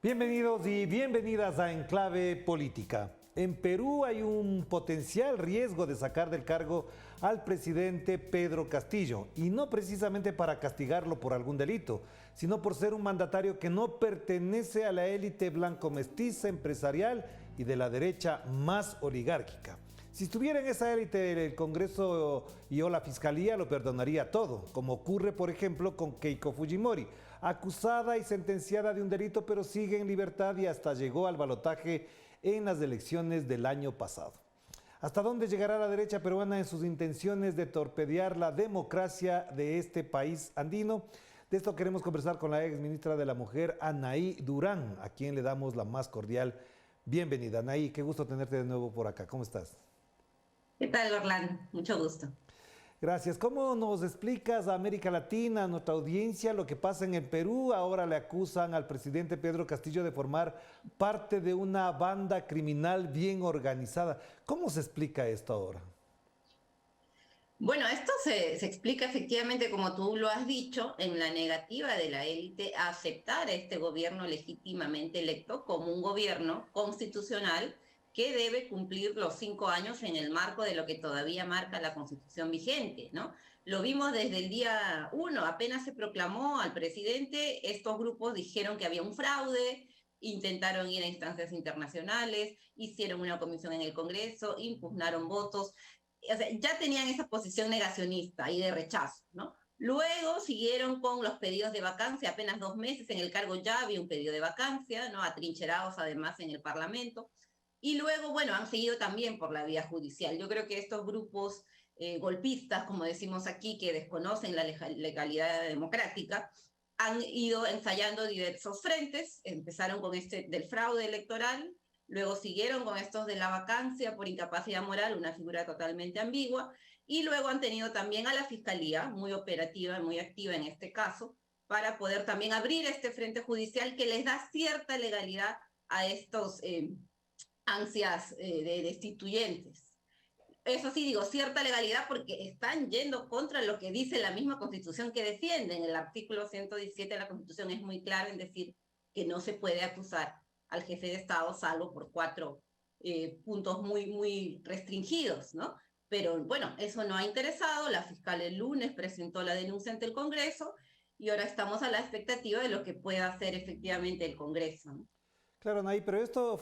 Bienvenidos y bienvenidas a Enclave Política. En Perú hay un potencial riesgo de sacar del cargo al presidente Pedro Castillo, y no precisamente para castigarlo por algún delito, sino por ser un mandatario que no pertenece a la élite blanco-mestiza empresarial y de la derecha más oligárquica. Si estuviera en esa élite el Congreso y o la Fiscalía, lo perdonaría todo, como ocurre, por ejemplo, con Keiko Fujimori, acusada y sentenciada de un delito, pero sigue en libertad y hasta llegó al balotaje en las elecciones del año pasado. ¿Hasta dónde llegará la derecha peruana en sus intenciones de torpedear la democracia de este país andino? De esto queremos conversar con la ex ministra de la Mujer, Anaí Durán, a quien le damos la más cordial bienvenida. Anaí, qué gusto tenerte de nuevo por acá. ¿Cómo estás? ¿Qué tal, Orlando? Mucho gusto. Gracias. ¿Cómo nos explicas a América Latina, a nuestra audiencia, lo que pasa en el Perú? Ahora le acusan al presidente Pedro Castillo de formar parte de una banda criminal bien organizada. ¿Cómo se explica esto ahora? Bueno, esto se explica efectivamente, como tú lo has dicho, en la negativa de la élite a aceptar a este gobierno legítimamente electo como un gobierno constitucional que debe cumplir los 5 años en el marco de lo que todavía marca la Constitución vigente, ¿no? Lo vimos desde el día 1, apenas se proclamó al presidente, estos grupos dijeron que había un fraude, intentaron ir a instancias internacionales, hicieron una comisión en el Congreso, impugnaron votos. O sea, ya tenían esa posición negacionista y de rechazo, ¿no? Luego siguieron con los pedidos de vacancia, apenas 2 meses en el cargo ya había un pedido de vacancia, ¿no? Atrincherados además en el Parlamento. Y luego, bueno, han seguido también por la vía judicial. Yo creo que estos grupos golpistas, como decimos aquí, que desconocen la legalidad democrática, han ido ensayando diversos frentes. Empezaron con este del fraude electoral, luego siguieron con estos de la vacancia por incapacidad moral, una figura totalmente ambigua, y luego han tenido también a la Fiscalía, muy operativa, muy activa en este caso, para poder también abrir este frente judicial que les da cierta legalidad a estos ansias de destituyentes. Eso sí, digo, cierta legalidad porque están yendo contra lo que dice la misma Constitución que defienden. El artículo 117 de la Constitución es muy claro en decir que no se puede acusar al jefe de Estado salvo por 4 puntos muy restringidos, ¿no? Pero bueno, eso no ha interesado. La fiscal el lunes presentó la denuncia ante el Congreso y ahora estamos a la expectativa de lo que pueda hacer efectivamente el Congreso, ¿no? Claro, Nay, pero esto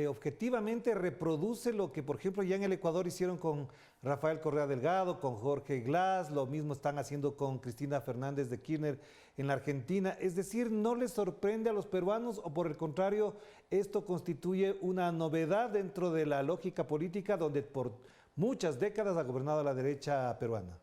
objetivamente reproduce lo que, por ejemplo, ya en el Ecuador hicieron con Rafael Correa Delgado, con Jorge Glass, lo mismo están haciendo con Cristina Fernández de Kirchner en la Argentina. Es decir, ¿no les sorprende a los peruanos o por el contrario, esto constituye una novedad dentro de la lógica política donde por muchas décadas ha gobernado la derecha peruana?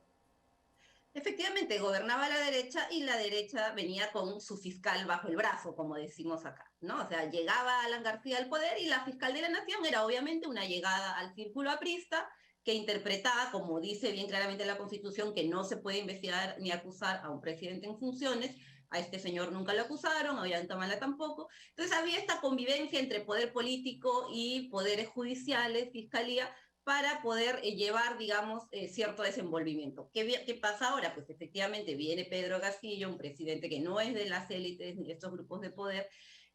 Efectivamente, gobernaba la derecha y la derecha venía con su fiscal bajo el brazo, como decimos acá, ¿no? O sea, llegaba Alan García al poder y la fiscal de la nación era obviamente una llegada al círculo aprista que interpretaba, como dice bien claramente la Constitución, que no se puede investigar ni acusar a un presidente en funciones. A este señor nunca lo acusaron, a Ollanta tampoco. Entonces había esta convivencia entre poder político y poderes judiciales, fiscalía, para poder llevar, digamos, cierto desenvolvimiento. ¿Qué pasa ahora? Pues efectivamente viene Pedro Castillo, un presidente que no es de las élites ni de estos grupos de poder,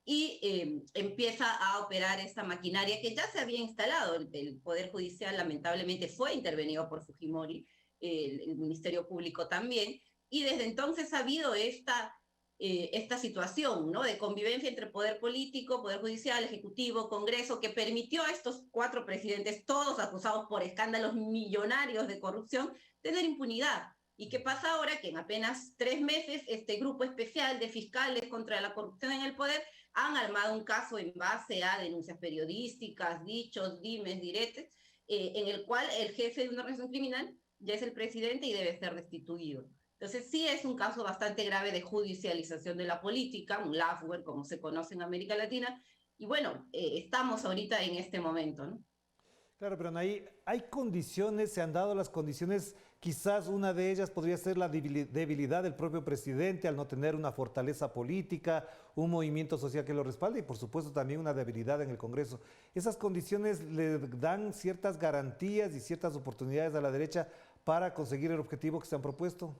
y empieza a operar esta maquinaria que ya se había instalado. El Poder Judicial lamentablemente fue intervenido por Fujimori, el Ministerio Público también, y desde entonces ha habido esta situación, ¿no? De convivencia entre poder político, poder judicial, ejecutivo, Congreso, que permitió a estos 4 presidentes, todos acusados por escándalos millonarios de corrupción, tener impunidad. ¿Y qué pasa ahora? Que en apenas 3 meses este grupo especial de fiscales contra la corrupción en el poder han armado un caso en base a denuncias periodísticas, dichos, dimes, diretes, en el cual el jefe de una organización criminal ya es el presidente y debe ser destituido. Entonces sí es un caso bastante grave de judicialización de la política, un lawfare como se conoce en América Latina, y bueno, estamos ahorita en este momento, ¿no? Claro, pero ahí hay condiciones, se han dado las condiciones, quizás una de ellas podría ser la debilidad del propio presidente al no tener una fortaleza política, un movimiento social que lo respalde y por supuesto también una debilidad en el Congreso. ¿Esas condiciones le dan ciertas garantías y ciertas oportunidades a la derecha para conseguir el objetivo que se han propuesto?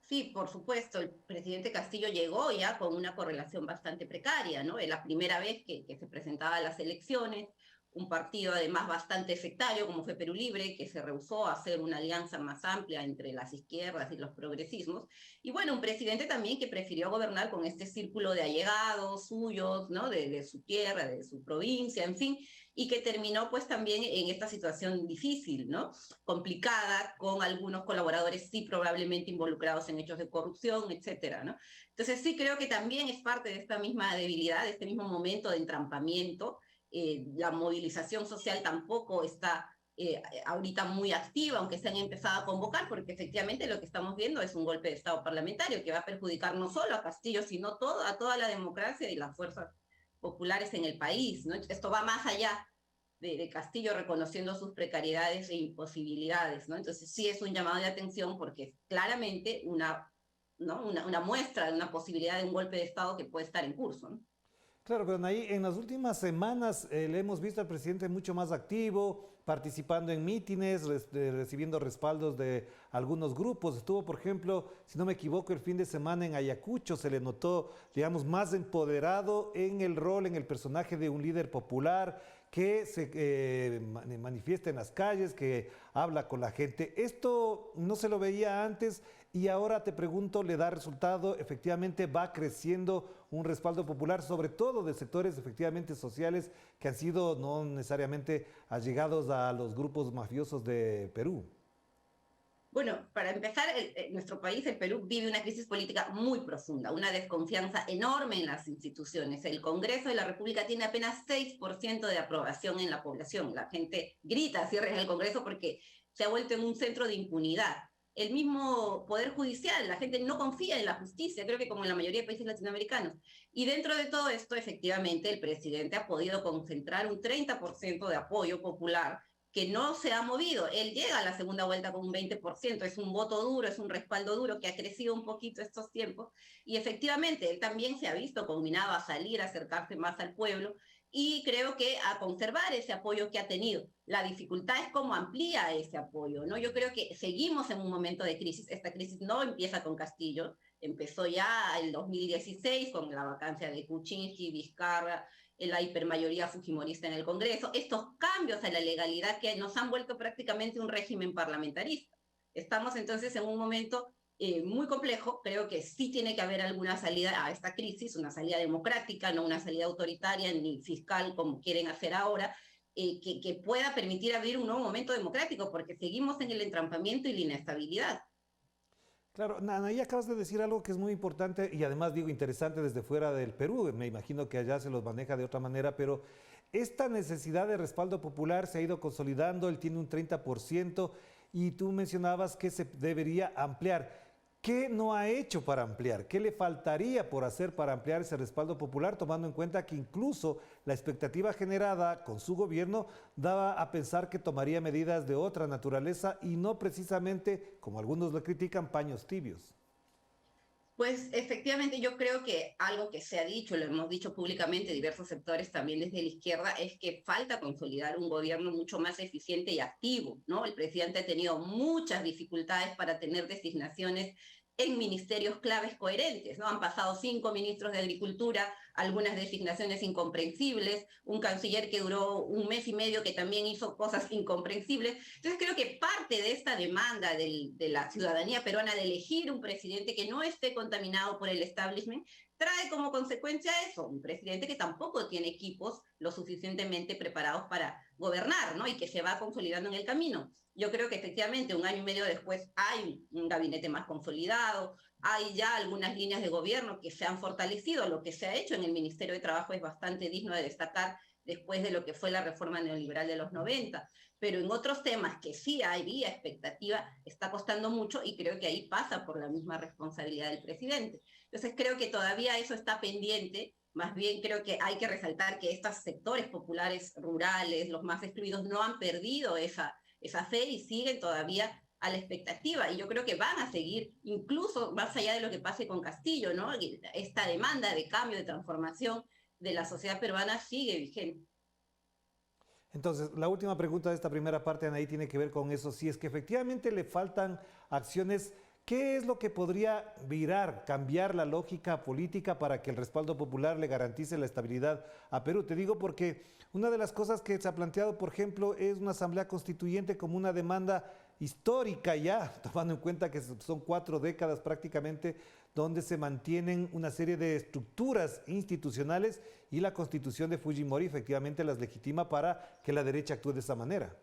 Sí, por supuesto, el presidente Castillo llegó ya con una correlación bastante precaria, ¿no? Es la primera vez que se presentaba a las elecciones, un partido además bastante sectario como fue Perú Libre, que se rehusó a hacer una alianza más amplia entre las izquierdas y los progresismos, y bueno, un presidente también que prefirió gobernar con este círculo de allegados suyos, ¿no? De su tierra, de su provincia, en fin, y que terminó pues también en esta situación difícil, ¿no? Complicada, con algunos colaboradores sí probablemente involucrados en hechos de corrupción, etcétera, ¿no? Entonces sí creo que también es parte de esta misma debilidad, de este mismo momento de entrampamiento. La movilización social tampoco está ahorita muy activa, aunque se han empezado a convocar, porque efectivamente lo que estamos viendo es un golpe de Estado parlamentario que va a perjudicar no solo a Castillo, sino a toda la democracia y las fuerzas populares en el país, ¿no? Esto va más allá de Castillo reconociendo sus precariedades e imposibilidades, ¿no? Entonces sí es un llamado de atención porque es claramente ¿no? Una muestra de una posibilidad de un golpe de Estado que puede estar en curso, ¿no? Claro, pero ahí en las últimas semanas le hemos visto al presidente mucho más activo, participando en mítines, recibiendo respaldos de algunos grupos. Estuvo, por ejemplo, si no me equivoco, el fin de semana en Ayacucho, se le notó, digamos, más empoderado en el rol, en el personaje de un líder popular que se manifiesta en las calles, que habla con la gente. Esto no se lo veía antes y ahora te pregunto, ¿le da resultado? Efectivamente va creciendo un respaldo popular, sobre todo de sectores efectivamente sociales que han sido no necesariamente allegados a los grupos mafiosos de Perú. Bueno, para empezar, nuestro país, el Perú, vive una crisis política muy profunda, una desconfianza enorme en las instituciones. El Congreso de la República tiene apenas 6% de aprobación en la población. La gente grita cierren el Congreso porque se ha vuelto en un centro de impunidad. El mismo Poder Judicial, la gente no confía en la justicia, creo que como en la mayoría de países latinoamericanos. Y dentro de todo esto, efectivamente, el presidente ha podido concentrar un 30% de apoyo popular que no se ha movido. Él llega a la segunda vuelta con un 20%, es un voto duro, es un respaldo duro que ha crecido un poquito estos tiempos y efectivamente él también se ha visto combinado a salir, a acercarse más al pueblo y creo que a conservar ese apoyo que ha tenido. La dificultad es cómo amplía ese apoyo, ¿no? Yo creo que seguimos en un momento de crisis. Esta crisis no empieza con Castillo, empezó ya el 2016 con la vacancia de Kuczynski, Vizcarra, la hipermayoría fujimorista en el Congreso, estos cambios a la legalidad que nos han vuelto prácticamente un régimen parlamentarista. Estamos entonces en un momento muy complejo, creo que sí tiene que haber alguna salida a esta crisis, una salida democrática, no una salida autoritaria ni fiscal como quieren hacer ahora, que pueda permitir abrir un nuevo momento democrático, porque seguimos en el entrampamiento y la inestabilidad. Claro, Nana, ahí acabas de decir algo que es muy importante y además digo interesante desde fuera del Perú. Me imagino que allá se los maneja de otra manera, pero esta necesidad de respaldo popular se ha ido consolidando, él tiene un 30% y tú mencionabas que se debería ampliar. ¿Qué no ha hecho para ampliar? ¿Qué le faltaría por hacer para ampliar ese respaldo popular, tomando en cuenta que incluso la expectativa generada con su gobierno daba a pensar que tomaría medidas de otra naturaleza y no precisamente, como algunos lo critican, paños tibios? Pues efectivamente yo creo que algo que se ha dicho, lo hemos dicho públicamente diversos sectores también desde la izquierda, es que falta consolidar un gobierno mucho más eficiente y activo, ¿no? El presidente ha tenido muchas dificultades para tener designaciones en ministerios claves coherentes, ¿no? Han pasado 5 ministros de Agricultura, algunas designaciones incomprensibles, un canciller que duró un mes y medio que también hizo cosas incomprensibles. Entonces creo que parte de esta demanda de la ciudadanía peruana de elegir un presidente que no esté contaminado por el establishment trae como consecuencia eso, un presidente que tampoco tiene equipos lo suficientemente preparados para gobernar, ¿no? Y que se va consolidando en el camino. Yo creo que efectivamente un año y medio después hay un gabinete más consolidado, hay ya algunas líneas de gobierno que se han fortalecido, lo que se ha hecho en el Ministerio de Trabajo es bastante digno de destacar después de lo que fue la reforma neoliberal de los 90, pero en otros temas que sí había expectativa, está costando mucho y creo que ahí pasa por la misma responsabilidad del presidente. Entonces creo que todavía eso está pendiente, más bien creo que hay que resaltar que estos sectores populares rurales, los más excluidos, no han perdido esa fe y siguen todavía a la expectativa. Y yo creo que van a seguir, incluso más allá de lo que pase con Castillo, ¿no? Esta demanda de cambio, de transformación de la sociedad peruana sigue vigente. Entonces, la última pregunta de esta primera parte, Anaí, tiene que ver con eso. Si es que efectivamente le faltan acciones ¿Qué es lo que podría virar, cambiar la lógica política para que el respaldo popular le garantice la estabilidad a Perú? Te digo porque una de las cosas que se ha planteado, por ejemplo, es una asamblea constituyente como una demanda histórica ya, tomando en cuenta que son 4 décadas prácticamente, donde se mantienen una serie de estructuras institucionales y la constitución de Fujimori efectivamente las legitima para que la derecha actúe de esa manera.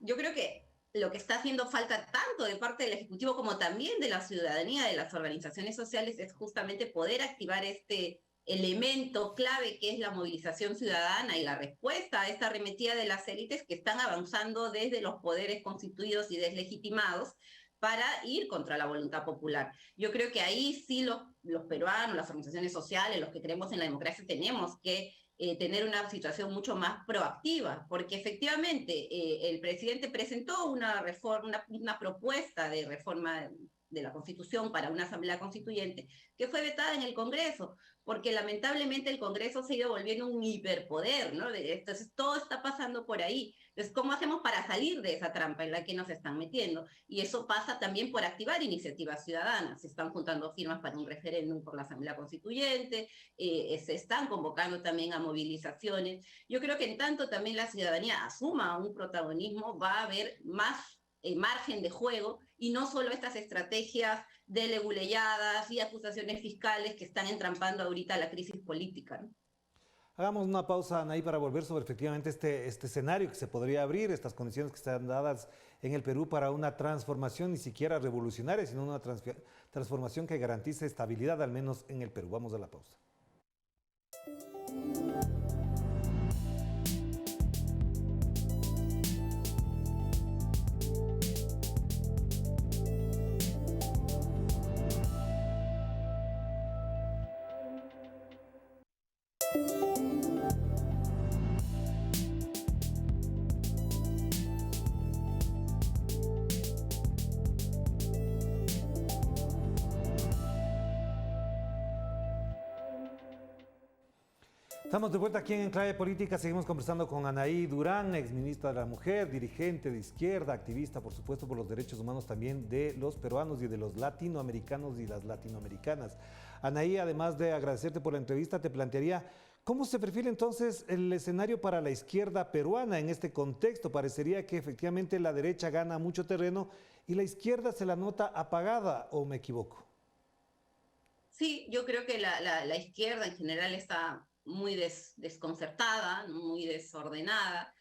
Yo creo que lo que está haciendo falta tanto de parte del Ejecutivo como también de la ciudadanía, de las organizaciones sociales, es justamente poder activar este elemento clave que es la movilización ciudadana y la respuesta a esta arremetida de las élites que están avanzando desde los poderes constituidos y deslegitimados para ir contra la voluntad popular. Yo creo que ahí sí los peruanos, las organizaciones sociales, los que creemos en la democracia, tenemos que tener una situación mucho más proactiva, porque efectivamente el presidente presentó una reforma, una propuesta de reforma de la Constitución para una asamblea constituyente que fue vetada en el Congreso, porque lamentablemente el Congreso se ha ido volviendo un hiperpoder, ¿no? Entonces todo está pasando por ahí. Entonces, ¿cómo hacemos para salir de esa trampa en la que nos están metiendo? Y eso pasa también por activar iniciativas ciudadanas. Se están juntando firmas para un referéndum por la Asamblea Constituyente, se están convocando también a movilizaciones. Yo creo que en tanto también la ciudadanía asuma un protagonismo, va a haber más margen de juego y no solo estas estrategias de leguleyadas y acusaciones fiscales que están entrampando ahorita la crisis política, ¿no? Hagamos una pausa, Anaí, para volver sobre efectivamente este escenario que se podría abrir, estas condiciones que están dadas en el Perú para una transformación ni siquiera revolucionaria, sino una transformación que garantice estabilidad, al menos en el Perú. Vamos a la pausa. Estamos de vuelta aquí en Enclave Política, seguimos conversando con Anaí Durán, exministra de la Mujer, dirigente de izquierda, activista por supuesto por los derechos humanos también de los peruanos y de los latinoamericanos y las latinoamericanas. Anaí, además de agradecerte por la entrevista, te plantearía cómo se perfila entonces el escenario para la izquierda peruana en este contexto. Parecería que efectivamente la derecha gana mucho terreno y la izquierda se la nota apagada, ¿o me equivoco? Sí, yo creo que la izquierda en general está muy desconcertada, muy desordenada.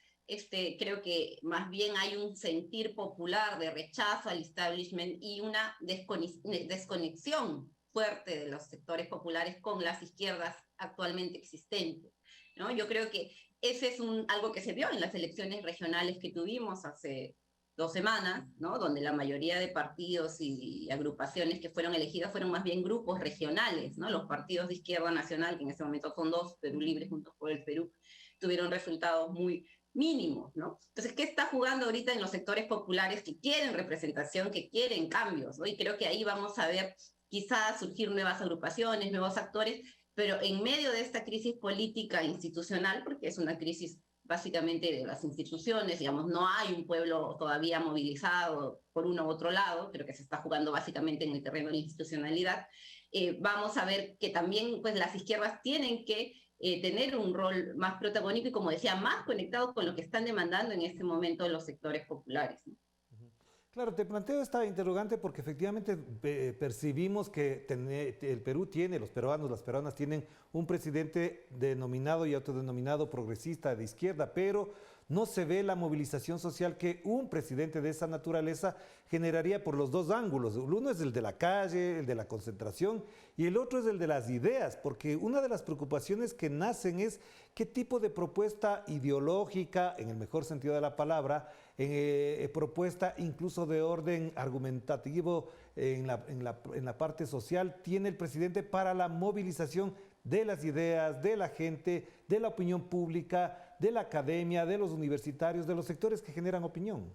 Creo que más bien hay un sentir popular de rechazo al establishment y una desconexión fuerte de los sectores populares con las izquierdas actualmente existentes, ¿no? Yo creo que ese es algo que se vio en las elecciones regionales que tuvimos hace 2 semanas, ¿no? Donde la mayoría de partidos y agrupaciones que fueron elegidas fueron más bien grupos regionales, ¿no? Los partidos de izquierda nacional, que en este momento son 2, Perú Libre, Juntos por el Perú, tuvieron resultados muy mínimos, ¿no? Entonces, ¿qué está jugando ahorita en los sectores populares que quieren representación, que quieren cambios, ¿no? Y creo que ahí vamos a ver quizás surgir nuevas agrupaciones, nuevos actores, pero en medio de esta crisis política institucional, porque es una crisis básicamente de las instituciones, digamos, no hay un pueblo todavía movilizado por uno u otro lado, pero que se está jugando básicamente en el terreno de la institucionalidad. Vamos a ver que también pues, las izquierdas tienen que tener un rol más protagónico y, como decía, más conectado con lo que están demandando en este momento los sectores populares, ¿no? Claro, te planteo esta interrogante porque efectivamente percibimos que el Perú tiene, los peruanos, las peruanas tienen un presidente denominado y autodenominado progresista de izquierda, pero no se ve la movilización social que un presidente de esa naturaleza generaría por los dos ángulos. Uno es el de la calle, el de la concentración, y el otro es el de las ideas, porque una de las preocupaciones que nacen es qué tipo de propuesta ideológica, en el mejor sentido de la palabra, propuesta incluso de orden argumentativo en la parte social, tiene el presidente para la movilización de las ideas, de la gente, de la opinión pública, de la academia, de los universitarios, de los sectores que generan opinión.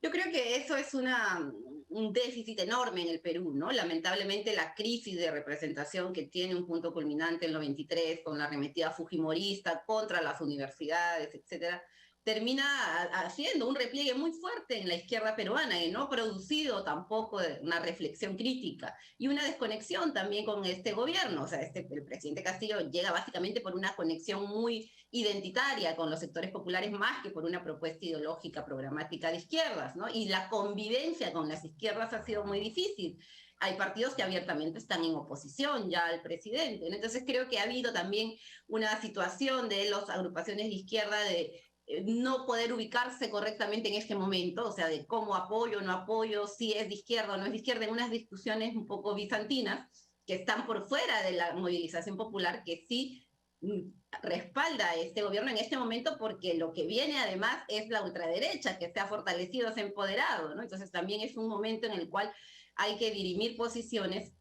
Yo creo que eso es un déficit enorme en el Perú, ¿no? Lamentablemente la crisis de representación que tiene un punto culminante en los 23 con la arremetida fujimorista contra las universidades, etcétera, haciendo un repliegue muy fuerte en la izquierda peruana y no ha producido tampoco una reflexión crítica y una desconexión también con este gobierno. O sea, el presidente Castillo llega básicamente por una conexión muy identitaria con los sectores populares más que por una propuesta ideológica programática de izquierdas, ¿no? Y la convivencia con las izquierdas ha sido muy difícil. Hay partidos que abiertamente están en oposición ya al presidente, ¿no? Entonces creo que ha habido también una situación de las agrupaciones de izquierda de no poder ubicarse correctamente en este momento, o sea, de cómo apoyo, no apoyo, si es de izquierda o no es de izquierda, en unas discusiones un poco bizantinas que están por fuera de la movilización popular, que sí respalda a este gobierno en este momento, porque lo que viene además es la ultraderecha, que se ha fortalecido, se ha empoderado, ¿no? Entonces también es un momento en el cual hay que dirimir posiciones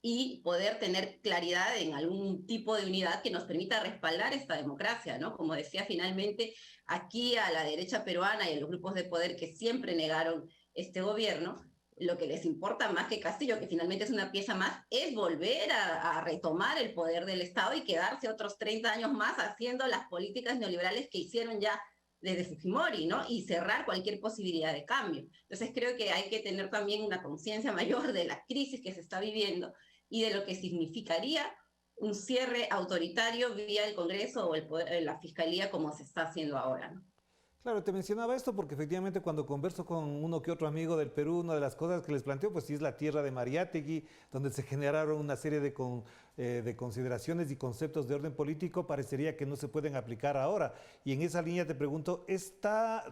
y poder tener claridad en algún tipo de unidad que nos permita respaldar esta democracia, ¿no? Como decía, finalmente aquí a la derecha peruana y a los grupos de poder que siempre negaron este gobierno, lo que les importa más que Castillo, que finalmente es una pieza más, es volver a retomar el poder del Estado y quedarse otros 30 años más haciendo las políticas neoliberales que hicieron ya desde Fujimori, ¿no? Y cerrar cualquier posibilidad de cambio. Entonces creo que hay que tener también una conciencia mayor de la crisis que se está viviendo y de lo que significaría un cierre autoritario vía el Congreso o la Fiscalía como se está haciendo ahora, ¿no? Claro, te mencionaba esto porque efectivamente cuando converso con uno que otro amigo del Perú, una de las cosas que les planteo, pues sí es la tierra de Mariátegui, donde se generaron una serie de consideraciones y conceptos de orden político, parecería que no se pueden aplicar ahora. Y en esa línea te pregunto,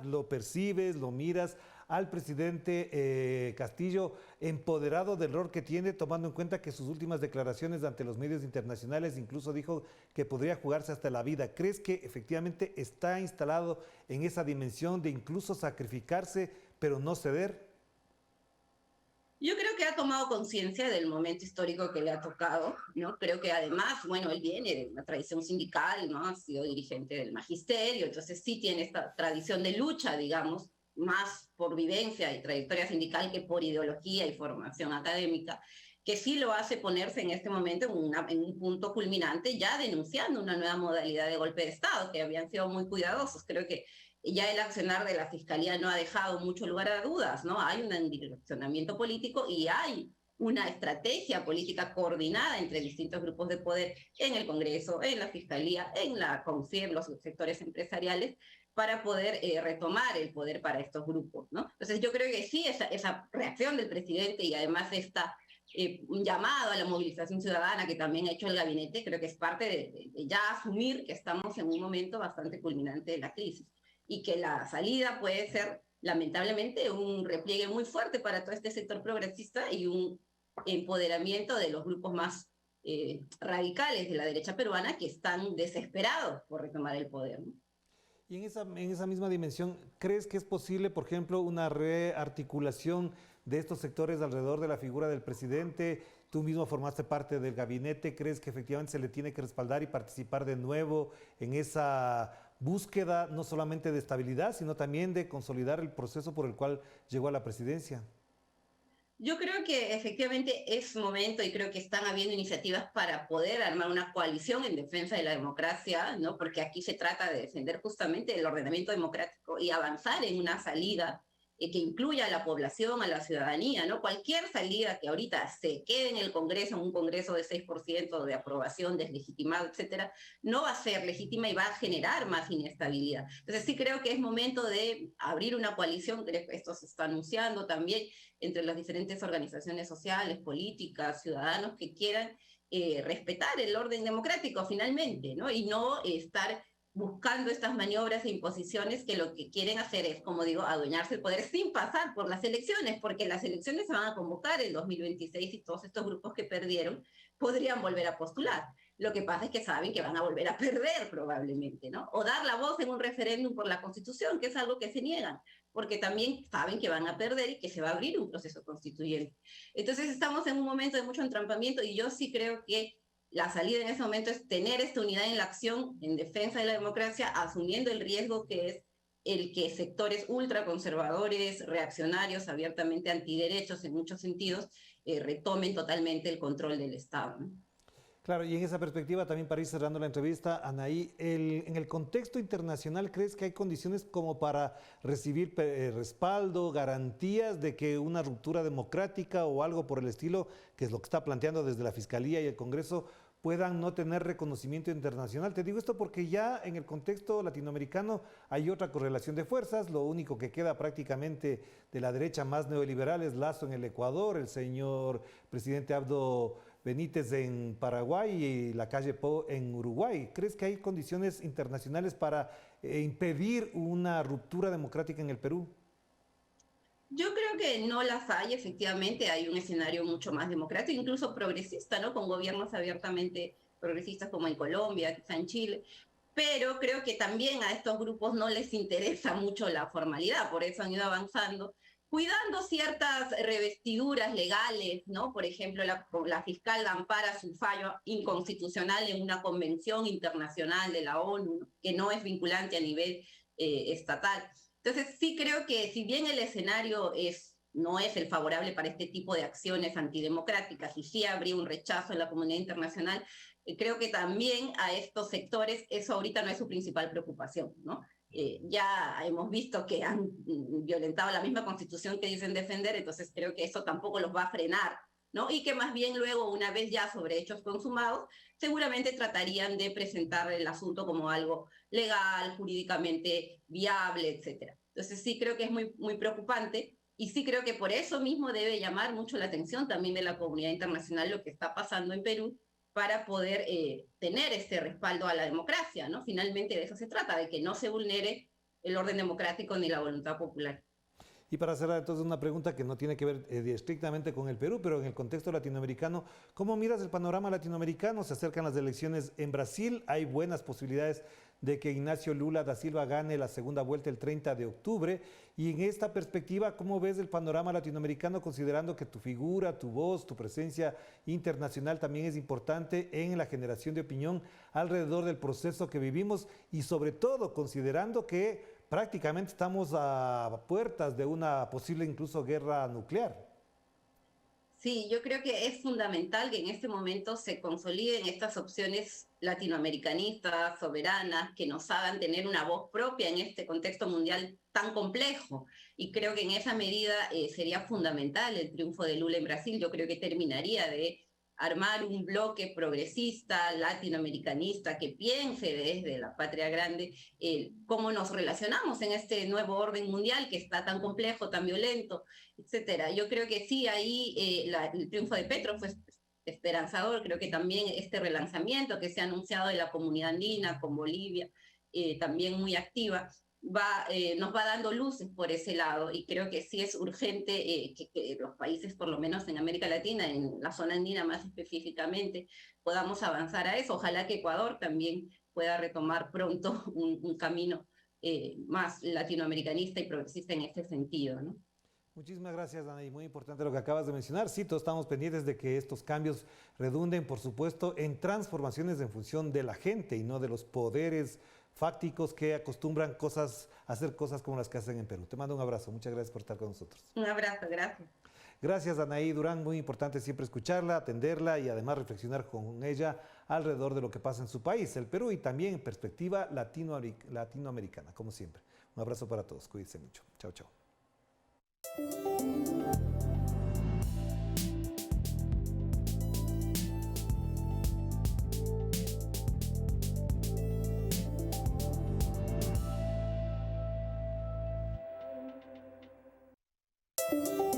¿lo percibes, lo miras al presidente Castillo empoderado del rol que tiene, tomando en cuenta que sus últimas declaraciones ante los medios internacionales incluso dijo que podría jugarse hasta la vida? ¿Crees que efectivamente está instalado en esa dimensión de incluso sacrificarse, pero no ceder? Yo creo que ha tomado conciencia del momento histórico que le ha tocado, ¿no? Creo que además, bueno, él viene de una tradición sindical, ¿no? Ha sido dirigente del magisterio, entonces sí tiene esta tradición de lucha, digamos, más por vivencia y trayectoria sindical que por ideología y formación académica, que sí lo hace ponerse en este momento en un punto culminante, ya denunciando una nueva modalidad de golpe de Estado, que habían sido muy cuidadosos. Creo que ya el accionar de la Fiscalía no ha dejado mucho lugar a dudas, ¿no? Hay un direccionamiento político y hay una estrategia política coordinada entre distintos grupos de poder en el Congreso, en la Fiscalía, en la CONFIEP, los sectores empresariales, para poder retomar el poder para estos grupos, ¿no? Entonces yo creo que sí, esa reacción del presidente y además un llamado a la movilización ciudadana que también ha hecho el gabinete, creo que es parte de ya asumir que estamos en un momento bastante culminante de la crisis y que la salida puede ser, lamentablemente, un repliegue muy fuerte para todo este sector progresista y un empoderamiento de los grupos más radicales de la derecha peruana que están desesperados por retomar el poder, ¿no? Y en esa misma dimensión, ¿crees que es posible, por ejemplo, una rearticulación de estos sectores alrededor de la figura del presidente? Tú mismo formaste parte del gabinete, ¿crees que efectivamente se le tiene que respaldar y participar de nuevo en esa búsqueda no solamente de estabilidad, sino también de consolidar el proceso por el cual llegó a la presidencia? Yo creo que efectivamente es momento y creo que están habiendo iniciativas para poder armar una coalición en defensa de la democracia, ¿no? Porque aquí se trata de defender justamente el ordenamiento democrático y avanzar en una salida que incluya a la población, a la ciudadanía, ¿no? Cualquier salida que ahorita se quede en el Congreso, en un Congreso de 6% de aprobación, deslegitimado, etcétera, no va a ser legítima y va a generar más inestabilidad. Entonces sí creo que es momento de abrir una coalición, creo que esto se está anunciando también, entre las diferentes organizaciones sociales, políticas, ciudadanos que quieran respetar el orden democrático finalmente, ¿no? Y no estar buscando estas maniobras e imposiciones que lo que quieren hacer es, como digo, adueñarse el poder sin pasar por las elecciones, porque las elecciones se van a convocar en 2026 y todos estos grupos que perdieron podrían volver a postular. Lo que pasa es que saben que van a volver a perder probablemente, ¿no? O dar la voz en un referéndum por la Constitución, que es algo que se niegan, porque también saben que van a perder y que se va a abrir un proceso constituyente. Entonces estamos en un momento de mucho entrampamiento y yo sí creo que la salida en ese momento es tener esta unidad en la acción en defensa de la democracia, asumiendo el riesgo que es el que sectores ultraconservadores, reaccionarios, abiertamente antiderechos en muchos sentidos, retomen totalmente el control del Estado, ¿no? Claro, y en esa perspectiva también para ir cerrando la entrevista, Anaí, en el contexto internacional, ¿crees que hay condiciones como para recibir respaldo, garantías de que una ruptura democrática o algo por el estilo, que es lo que está planteando desde la Fiscalía y el Congreso, puedan no tener reconocimiento internacional? Te digo esto porque ya en el contexto latinoamericano hay otra correlación de fuerzas, lo único que queda prácticamente de la derecha más neoliberal es Lazo en el Ecuador, el señor presidente Abdo Benítez en Paraguay y Lacalle Pou en Uruguay. ¿Crees que hay condiciones internacionales para impedir una ruptura democrática en el Perú? Yo creo que no las hay, efectivamente, hay un escenario mucho más democrático, incluso progresista, ¿no? Con gobiernos abiertamente progresistas como en Colombia, quizá en Chile, pero creo que también a estos grupos no les interesa mucho la formalidad, por eso han ido avanzando, cuidando ciertas revestiduras legales, ¿no? Por ejemplo, la fiscal ampara su fallo inconstitucional en una convención internacional de la ONU, ¿no? Que no es vinculante a nivel estatal. Entonces, sí creo que si bien el escenario no es el favorable para este tipo de acciones antidemocráticas y sí habría un rechazo en la comunidad internacional, creo que también a estos sectores eso ahorita no es su principal preocupación, ¿no? Ya hemos visto que han violentado la misma constitución que dicen defender, entonces creo que eso tampoco los va a frenar, ¿no? Y que más bien luego, una vez ya sobre hechos consumados, seguramente tratarían de presentar el asunto como algo legal, jurídicamente viable, etcétera. Entonces sí creo que es muy, muy preocupante y sí creo que por eso mismo debe llamar mucho la atención también de la comunidad internacional lo que está pasando en Perú para poder tener este respaldo a la democracia, ¿no? Finalmente de eso se trata, de que no se vulnere el orden democrático ni la voluntad popular. Y para cerrar entonces una pregunta que no tiene que ver estrictamente con el Perú, pero en el contexto latinoamericano, ¿cómo miras el panorama latinoamericano? Se acercan las elecciones en Brasil, hay buenas posibilidades de que Ignacio Lula da Silva gane la segunda vuelta el 30 de octubre. Y en esta perspectiva, ¿cómo ves el panorama latinoamericano considerando que tu figura, tu voz, tu presencia internacional también es importante en la generación de opinión alrededor del proceso que vivimos y sobre todo considerando que prácticamente estamos a puertas de una posible incluso guerra nuclear? Sí, yo creo que es fundamental que en este momento se consoliden estas opciones latinoamericanistas, soberanas, que nos hagan tener una voz propia en este contexto mundial tan complejo. Y creo que en esa medida sería fundamental el triunfo de Lula en Brasil. Yo creo que terminaría de armar un bloque progresista, latinoamericanista, que piense desde la patria grande cómo nos relacionamos en este nuevo orden mundial que está tan complejo, tan violento, etcétera. Yo creo que sí, ahí el triunfo de Petro fue esperanzador. Creo que también este relanzamiento que se ha anunciado de la comunidad andina con Bolivia, también muy activa, nos va dando luces por ese lado y creo que sí es urgente que los países, por lo menos en América Latina, en la zona andina más específicamente, podamos avanzar a eso. Ojalá que Ecuador también pueda retomar pronto un camino más latinoamericanista y progresista en este sentido, ¿no? Muchísimas gracias, Ana, y muy importante lo que acabas de mencionar. Sí, todos estamos pendientes de que estos cambios redunden, por supuesto, en transformaciones en función de la gente y no de los poderes fácticos que acostumbran a hacer cosas como las que hacen en Perú. Te mando un abrazo. Muchas gracias por estar con nosotros. Un abrazo, gracias. Gracias, Anaí Durán. Muy importante siempre escucharla, atenderla y además reflexionar con ella alrededor de lo que pasa en su país, el Perú, y también en perspectiva latinoamericana, como siempre. Un abrazo para todos. Cuídense mucho. Chao, chao.